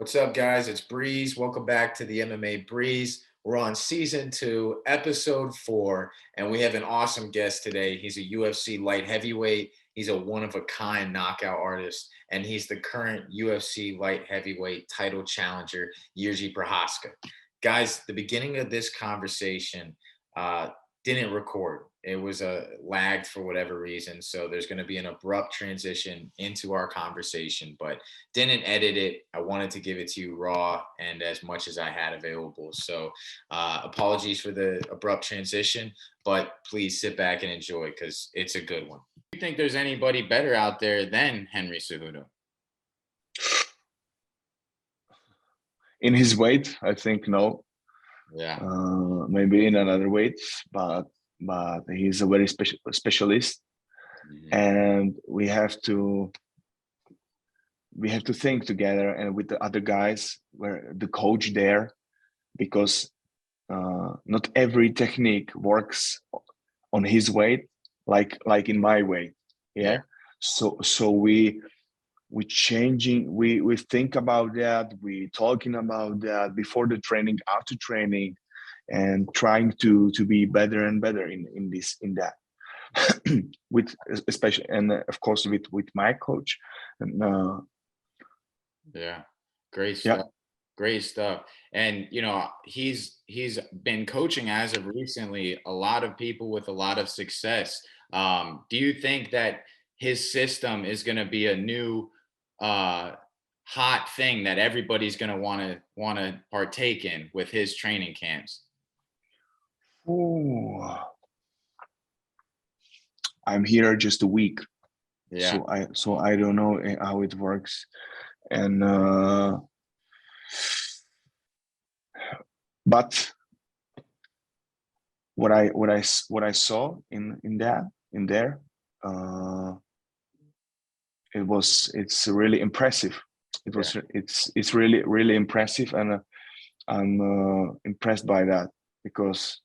What's up, guys? It's Breeze. Welcome back to the MMA Breeze. We're on season 2, episode 4, and we have an awesome guest today. He's a UFC light heavyweight. He's a one-of-a-kind knockout artist, and he's the current UFC light heavyweight title challenger, Jiří Procházka. Guys, the beginning of this conversation didn't record. It was lagged for whatever reason. So there's going to be an abrupt transition into our conversation, but didn't edit it. I wanted to give it to you raw and as much as I had available. So apologies for the abrupt transition, but please sit back and enjoy because it's a good one. Do you think there's anybody better out there than Henry Cejudo? In his weight, I think no. Yeah. Maybe in another weight, but he's a very specialist, and we have to think together and with the other guys, where the coach there, because not every technique works on his weight like in my weight. Yeah. So we changing, we think about that, we talking about that before the training, after training, and trying to be better and better in that with especially, and of course with my coach. And great stuff. Great stuff. And he's been coaching as of recently a lot of people with a lot of success. Do you think that his system is going to be a new hot thing that everybody's going to want to partake in with his training camps? I'm here just a week, yeah. So I don't know how it works, and but what I saw in there, it's really impressive. It's really impressive, and I'm impressed by that because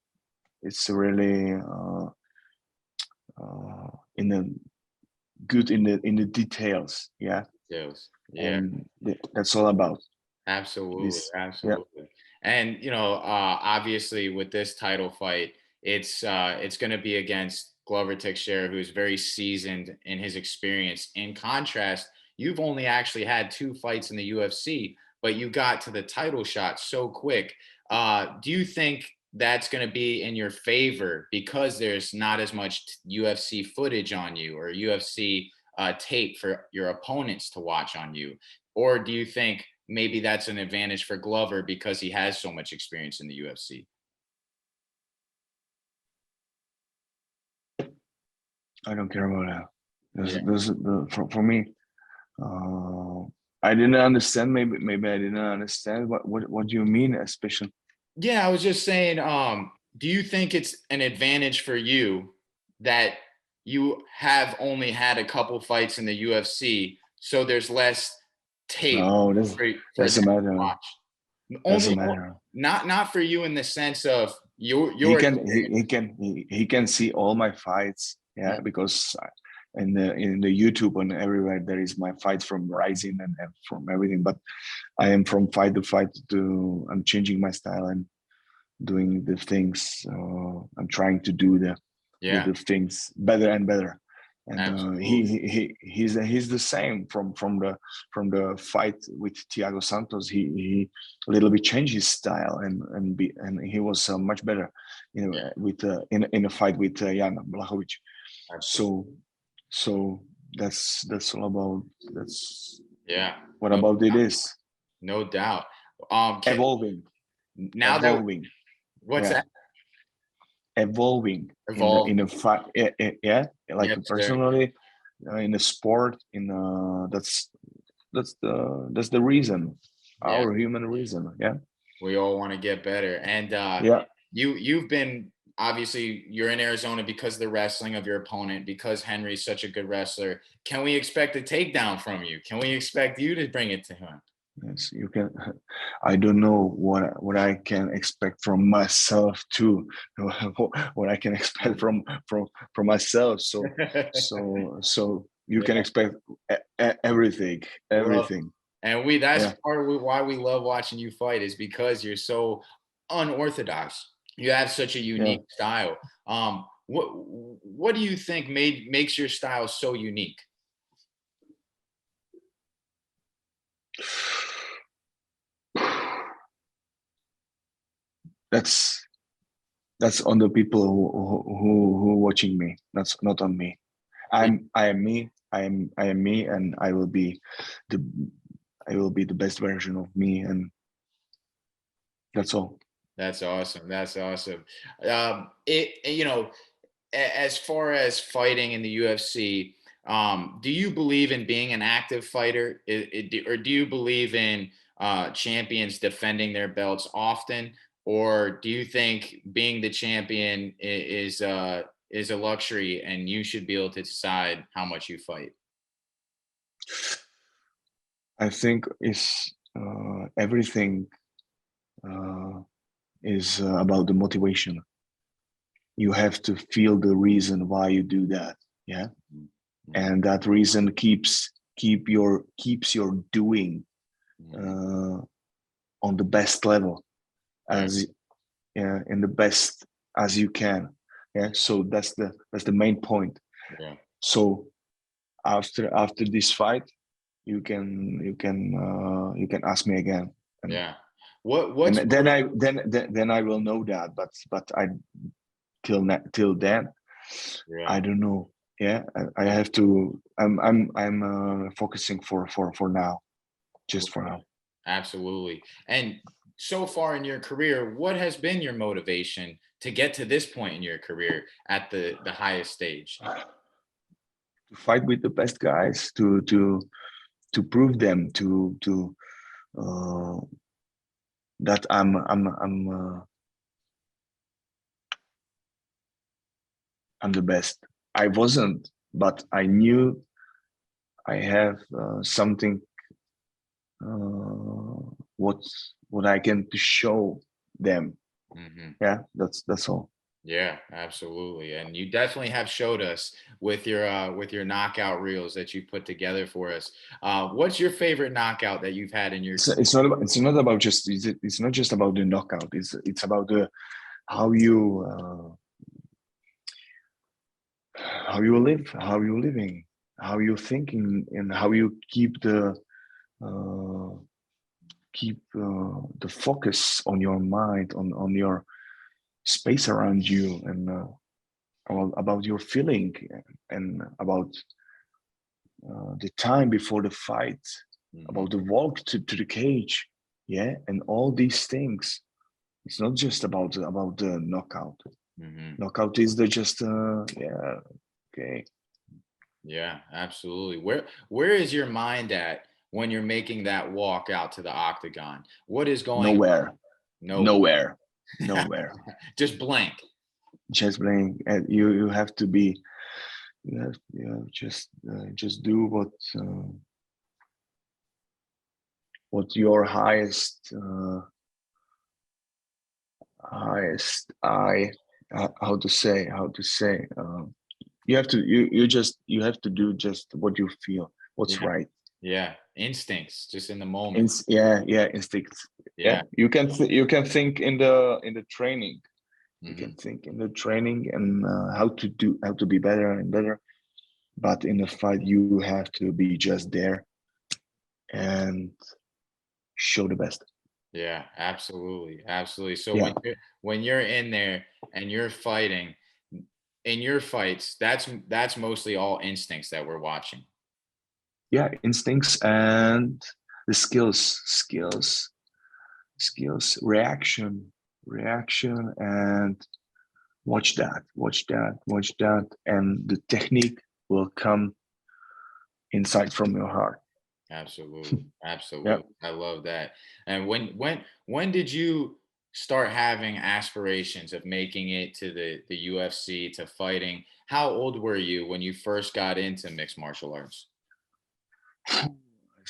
it's really in the details. And that's all about. Absolutely. And obviously with this title fight, it's going to be against Glover Teixeira, who's very seasoned in his experience. In contrast, you've only actually had 2 fights in the UFC, but you got to the title shot so quick. Do you think that's going to be in your favor because there's not as much UFC footage on you or UFC tape for your opponents to watch on you? Or do you think maybe that's an advantage for Glover because he has so much experience in the UFC? I don't care about that. For me, I didn't understand. Maybe I didn't understand what do you mean, especially? Yeah, I was just saying, do you think it's an advantage for you that you have only had a couple fights in the UFC, so there's less tape? No, doesn't matter. Doesn't matter. Not for you in the sense of your he can see all my fights, because in the YouTube and everywhere there is my fights from Rising and from everything, but I am from fight to fight I'm changing my style and doing the things. I'm trying to do the things better and better. And he's the same from the fight with Thiago Santos. He a little bit changed his style and he was much better, with in a fight with Jan Blachowicz. So that's all about. That's what about it is. No doubt. Evolving. Now evolving. What's that? Evolving in a fight, personally, in a sport, that's the reason, our human reason. We all want to get better, and you've been, obviously you're in Arizona because of the wrestling of your opponent, because Henry's such a good wrestler. Can we expect a takedown from you? Can we expect you to bring it to him? Yes, you can. I don't know what I can expect from myself too. What I can expect from myself. So you can expect everything. And that's part of why we love watching you fight, is because you're so unorthodox. You have such a unique style. What do you think makes your style so unique? That's on the people who watching me. That's not on me. I am me. I am me, and I will be the best version of me, and that's all. That's awesome. That's awesome. As far as fighting in the UFC, do you believe in being an active fighter, or do you believe in champions defending their belts often, or do you think being the champion is a luxury and you should be able to decide how much you fight? I think everything is about the motivation. You have to feel the reason why you do that, and that reason keeps your doing on the best level, as in the best as you can. So that's the main point. So after this fight, you can ask me again. And then I will know that, but I till then I don't know. I have to. I'm focusing for now, just for now. Absolutely. And so far in your career, what has been your motivation to get to this point in your career at the highest stage? To fight with the best guys, to prove them that I'm the best. I wasn't, but I knew I have something what I can to show them. That's all. Yeah, absolutely. And you definitely have showed us with your knockout reels that you put together for us. What's your favorite knockout that you've had in your career? It's not about just it's not just about the knockout. It's about the how you live, how you're living, how you're thinking, and how you keep the focus on your mind, on your space around you, and about your feeling, and about the time before the fight, about the walk to the cage, and all these things. It's not just about the knockout. Knockout is okay. Yeah, absolutely. Where is your mind at when you're making that walk out to the octagon? What is going on? Nowhere. Just blank. Just blank. And you have to be. Just do what your highest eye. How to say. You have to do just what you feel, what's right. Instincts, just in the moment. Instincts. You can think in the training. You can think in the training and how to be better and better, but in the fight you have to be just there and show the best. Yeah, absolutely. So when you're in there and you're fighting, in your fights, that's mostly all instincts that we're watching. Instincts and the skills, reaction, and watch that, and the technique will come inside from your heart. Absolutely. I love that. And when did you start having aspirations of making it to the UFC, to fighting? How old were you when you first got into mixed martial arts? I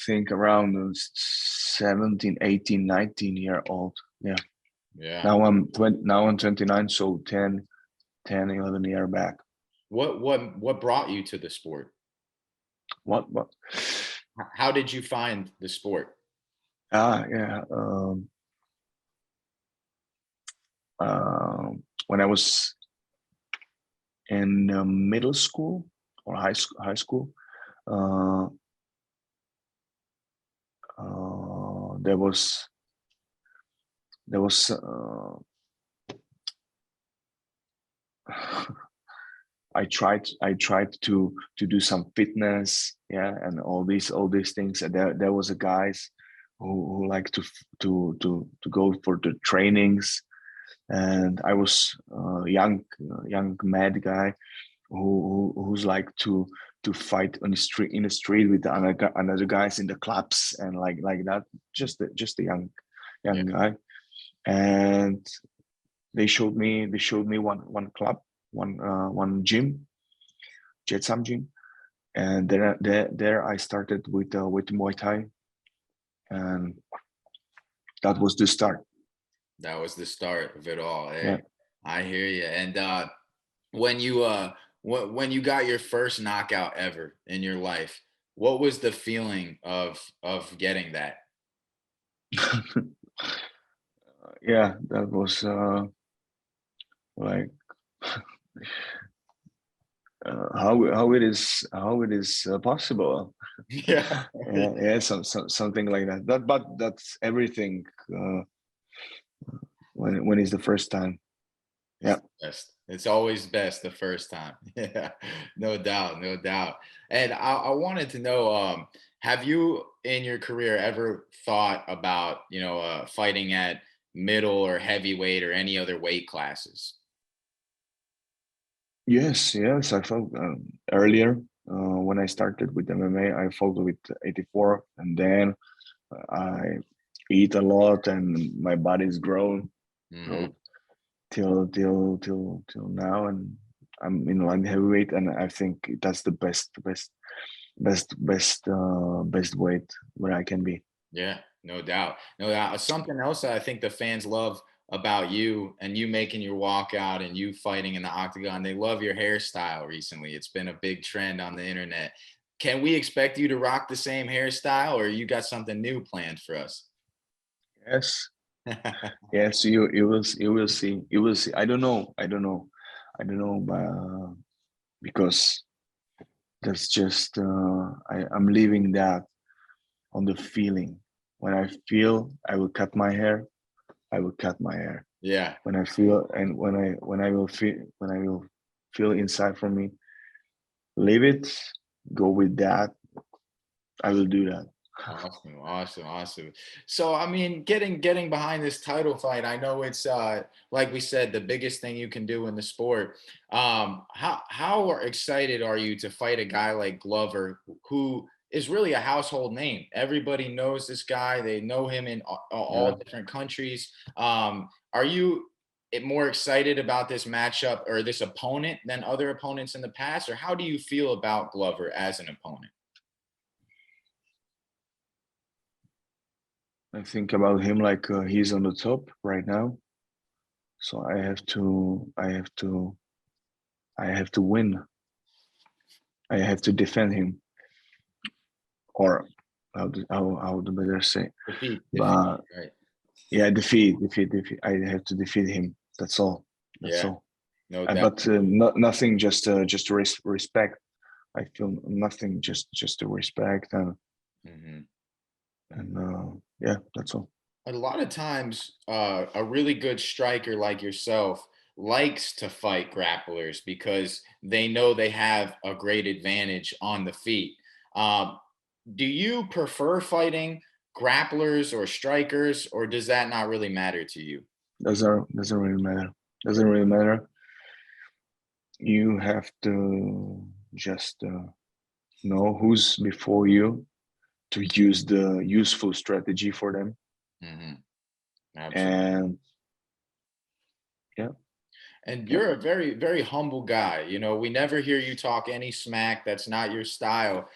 think around 17, 18, 19 year old. Now I'm 29, so 10, 11 year back. What brought you to the sport? What How did you find the sport? Yeah. When I was in middle school or high school, uh, there was I tried to do some fitness, yeah, and all these things. And there was a guys who like to go for the trainings, and I was a young mad guy who's like to fight on the street in the street with the another guys in the clubs and like that. Just a Yeah. young guy, and they showed me one club, one gym, Jetsam gym, and there I started with Muay Thai, and that was the start. That was the start of it all. Yeah. Hey, I hear you. And when you when you got your first knockout ever in your life, what was the feeling of getting that? Yeah, that was like how it is possible. Yeah. Yeah, something like that. But that's everything when it's the first time. It's Yeah. the best. It's always best the first time. Yeah, no doubt, no doubt. And I wanted to know, have you in your career ever thought about, fighting at middle or heavyweight or any other weight classes? Yes, I felt earlier when I started with MMA, I fought with 84, and then I eat a lot, and my body's Hmm. grown till now, and I'm in light heavyweight, and I think that's the best weight where I can be. Yeah, no doubt. No doubt. Something else that I think the fans love about you and you making your walkout and you fighting in the octagon, they love your hairstyle recently. It's been a big trend on the internet. Can we expect you to rock the same hairstyle or you got something new planned for us? Yes, yes, you will see. I don't know, because that's just I'm leaving that on the feeling. When I feel I will cut my hair, I will cut my hair. Yeah. When I feel and when I will feel inside from me, leave it, go with that. I will do that. Awesome, awesome, awesome. So, I mean, getting behind this title fight, I know it's like we said, the biggest thing you can do in the sport. How excited are you to fight a guy like Glover, who is really a household name? Everybody knows this guy. They know him in Yeah. all different countries. Are you more excited about this matchup or this opponent than other opponents in the past, or how do you feel about Glover as an opponent? I think about him like he's on the top right now. So I have to win. I have to defend him, or how the better say. Defeat, But right? yeah, defeat. I have to defeat him. That's all. That's Yeah, all. no doubt. But nothing. Just to respect. I feel nothing. Just to respect Mhm. and yeah, that's all. A lot of times, a really good striker like yourself likes to fight grapplers because they know they have a great advantage on the feet. Um, do you prefer fighting grapplers or strikers, or does that not really matter to you? Doesn't really matter. Doesn't really matter. You have to just know who's before you to use the useful strategy for them. Hmm. Absolutely. And yeah, And yeah. you're a very, very humble guy. We never hear you talk any smack. That's not your style.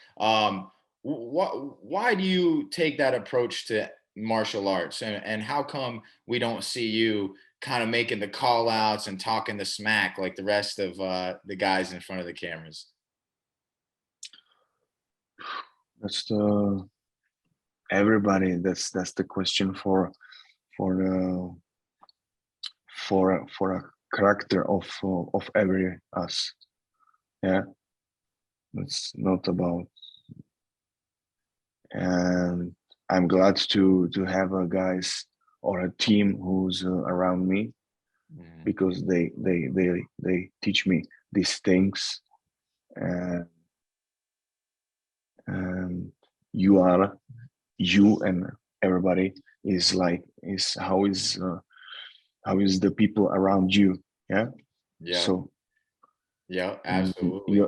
Why do you take that approach to martial arts? And how come we don't see you kind of making the call outs and talking the smack like the rest of the guys in front of the cameras? That's the everybody. That's the question for the for a character of every us. Yeah, it's not about. And I'm glad to have a guys or a team who's around me, Mhm. because they teach me these things. And and you are you and everybody is like is how is the people around you. Yeah. Yeah, So yeah, mm, absolutely.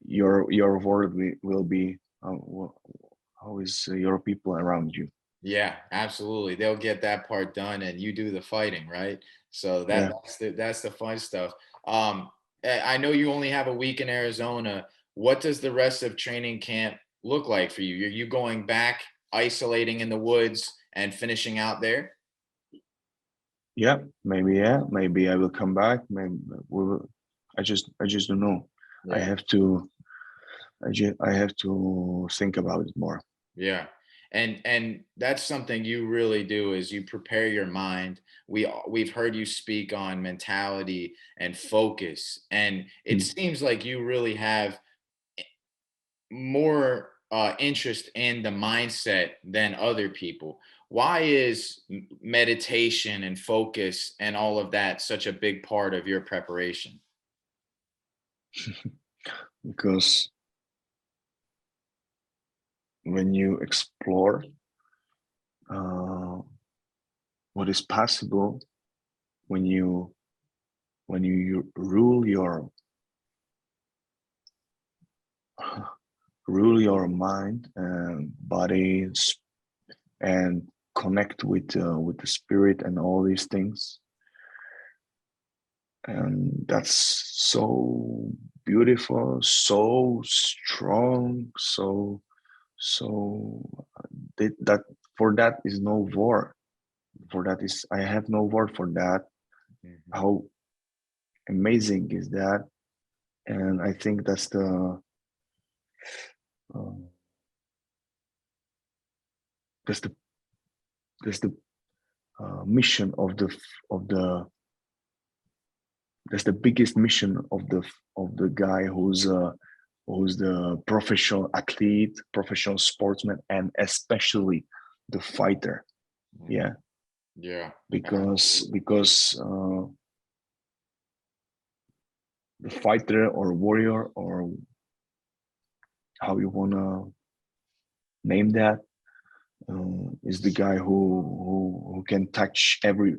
your word will be how is your people around you. Yeah, absolutely. They'll get that part done and you do the fighting, right? So Yeah. that's the fun stuff. I know you only have a week in Arizona. What does the rest of training camp look like for you? Are you going back, isolating in the woods and finishing out there? Yeah, maybe. Yeah, maybe I will come back. Maybe we will. I just don't know. I Yeah. have to. I have to think about it more. Yeah. And that's something you really do is you prepare your mind. We've heard you speak on mentality and focus, and it Mm. seems like you really have more interest in the mindset than other people. Why is meditation and focus and all of that such a big part of your preparation? Because when you explore uh, what is possible, when you rule your mind and body and connect with the spirit and all these things, and that's so beautiful, so strong, so that for that is no word. For that is I have no word for that. Mhm. How amazing is that? And I think uh, that's the that's the mission of the that's the biggest mission of the guy who's the professional athlete, professional sportsman, and especially the fighter. Mhm. Yeah, Yeah, because absolutely. the fighter or warrior or how you wanna name that is the guy who can touch every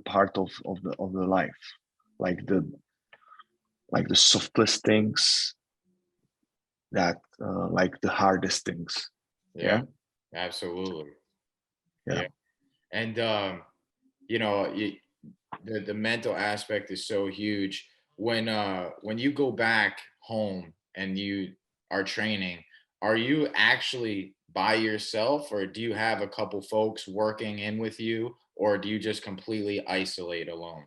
part of the life, like the softest things, that like the hardest things. Yeah, Yeah, absolutely. yeah. Yeah. And you know, the mental aspect is so huge. When you go back home and you are training, are you actually by yourself or do you have a couple folks working in with you or do you just completely isolate alone?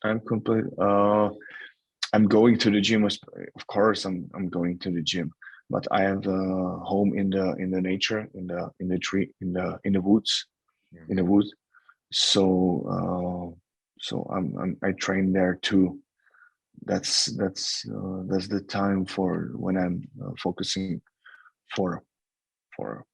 I'm complete. I'm going to the gym. Of course, I'm going to the gym, but I have a home in the nature, in the tree, in the woods, in the Mhm. woods. So so I train there too. That's the time for when I'm focusing for for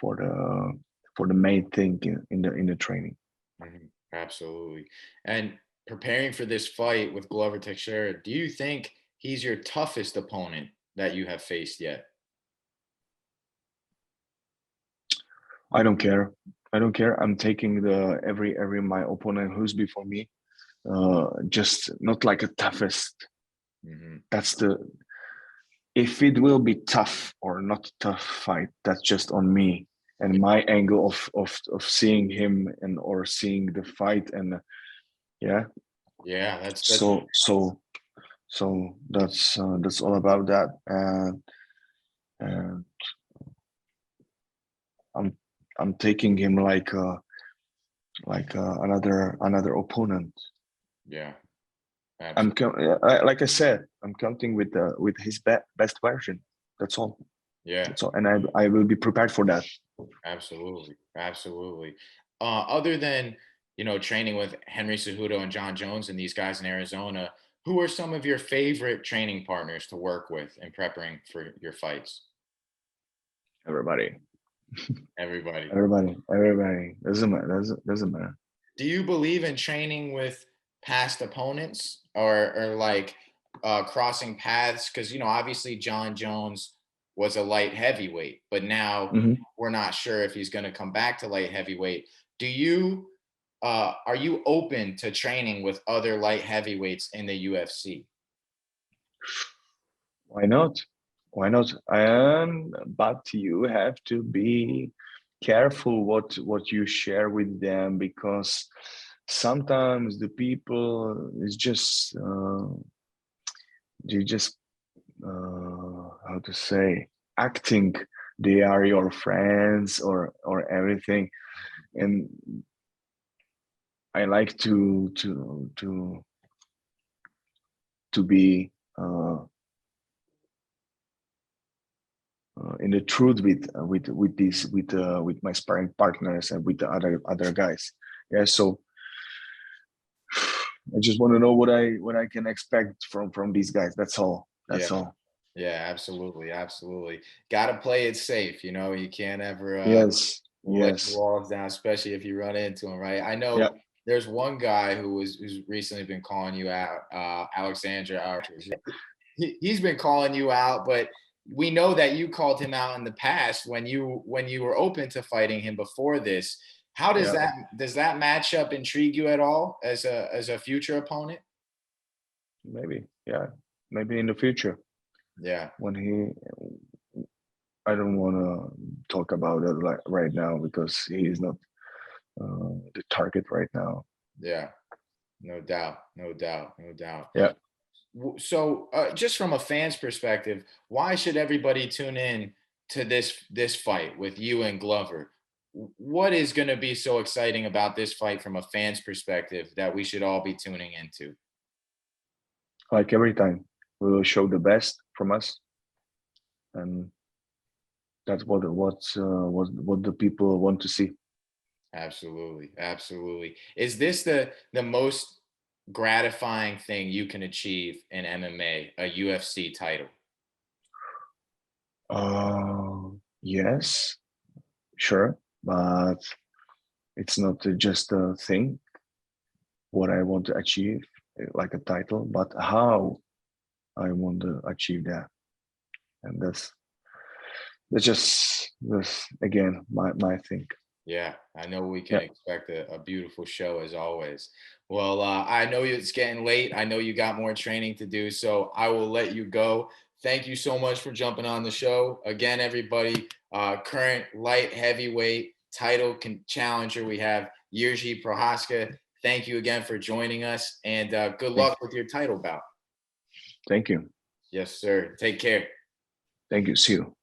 for the main thing in the training. Mhm. Absolutely. And preparing for this fight with Glover Teixeira, do you think he's your toughest opponent that you have faced yet? I don't care. I don't care. I'm taking the every my opponent who's before me. Just not like a toughest. Hmm. That's the if it will be tough or not tough fight. That's just on me and Yeah, my angle of seeing him and or seeing the fight. And yeah, yeah, that's so that's all about that. And I'm I'm taking him like another opponent. yeah. Like I said, I'm counting with his best version. That's all. Yeah. That's all. And I will be prepared for that. Absolutely. Absolutely. Other than, training with Henry Cejudo and John Jones and these guys in Arizona, who are some of your favorite training partners to work with in preparing for your fights? Everybody. Everybody. Doesn't matter. Doesn't matter. Do you believe in training with past opponents or like crossing paths? Because, obviously John Jones was a light heavyweight, but now we're not sure if he's going to come back to light heavyweight. Are you open to training with other light heavyweights in the UFC? Why not? Why not? But you have to be careful what you share with them, because sometimes the people is just they just how to say, acting they are your friends or everything, and I like to be in the truth with my sparring partners and with the other guys. Yeah, so I just want to know what I can expect from these guys. That's all. That's all. Yeah, absolutely, absolutely. Got to play it safe. You can't ever Yes. let the walls down, especially if you run into them, right? I know there's one guy who's recently been calling you out, Alexander. He's been calling you out, but we know that you called him out in the past when you were open to fighting him before this. How does that matchup intrigue you at all as a future opponent? Maybe, maybe in the future. Yeah. I don't want to talk about it like right now, because he is not the target right now. Yeah, no doubt. Yeah. So just from a fan's perspective, why should everybody tune in to this fight with you and Glover? What is going to be so exciting about this fight from a fan's perspective that we should all be tuning into? Like every time, we will show the best from us, and that's what the people want to see. Absolutely, absolutely. Is this the most gratifying thing you can achieve in MMA, a UFC title? Yes, sure, but it's not just a thing what I want to achieve, like a title, but how I want to achieve that, and that's just again my thing. Yeah, I know we can expect a beautiful show as always. Well, I know it's getting late. I know you got more training to do, so I will let you go. Thank you so much for jumping on the show. Again, everybody, current light heavyweight title challenger, we have Jiří Procházka. Thank you again for joining us, and good luck with your title bout. Thank you. Yes, sir. Take care. Thank you. See you.